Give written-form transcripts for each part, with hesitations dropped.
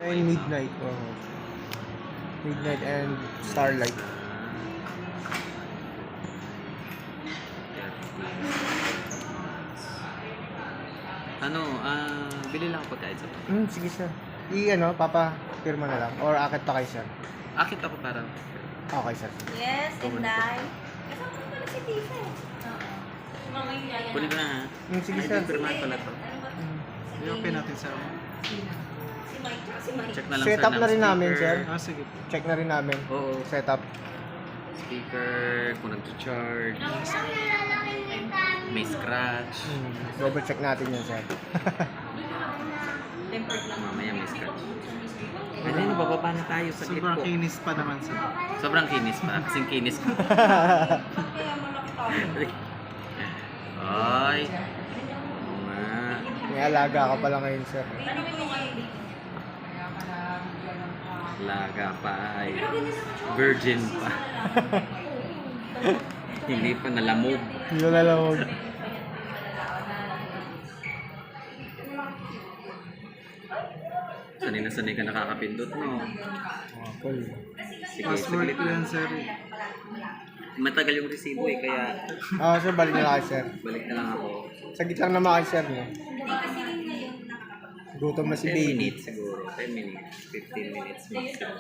And midnight. Oh. Midnight and starlight. Ano, bili lang ako pagkain sa to. Sige sir. Papa, pirma na lang. Or akit pa kay sir. Akit ako parang. Okay sir. Yes, and die. Kasama ko pala si Tisa eh. Oo. Mga yung yaya Kunin ko na ha. Sige Ay, sir. pirmahan pala to. Ano ba? I-open natin sa... Si Mike. Si Mike. Check na lang Set sir up ng na rin namin, speaker. sir. sige. Check na rin namin. Oo. Setup. Speaker, kung nag-charge. May scratch. Double check natin yan sir. Tempered lang. Mamaya may scratch. Kasi bababa na tayo sa Sobrang po. kinis pa naman sa... Sobrang kinis pa. Kasing kinis ko. Kaya malaki tayo. Ay. Oo nga. May alaga ka pala ngayon sir. Ano mo ngayon? Laga pa ay. Virgin pa. Hindi pa nalamog. Hindi ko nalamog. Sanay na sanay ka nakakapindot, no? Cool. Sige, Password saglit ko yan, lang. sir. Matagal yung resibo eh, kaya Sir, balik na lang kayo sir. balik na lang ako. Sagit lang naman kayo sir. No? Gutom na si 10 baby. minutes siguro. 10 minutes. 15 minutes maximum.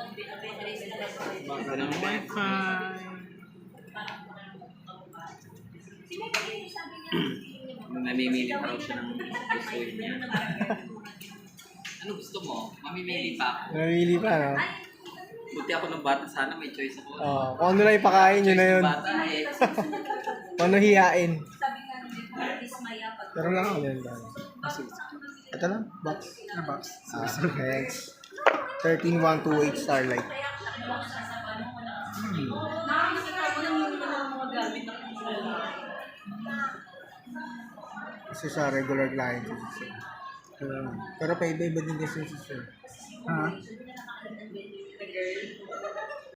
Bago ng wifi. Namimili pa raw siya ng gusto niya. Ano gusto mo? Mamimili pa ako. Namili pa, no? Buti ako ng bata. Sana may choice ako. Kung ano lang ipakain, yun na Choice yun. ng bata eh. Kung ano hiyain. Sabi nga ni Maya pag... Pero lang ako yun. Ito lang, box. Na box. Thanks. 13,128 Starlight. Nakakita ko lang yung mga gamit na Kasi sa regular client. Pero pa iba-iba din kasi sir. Ha?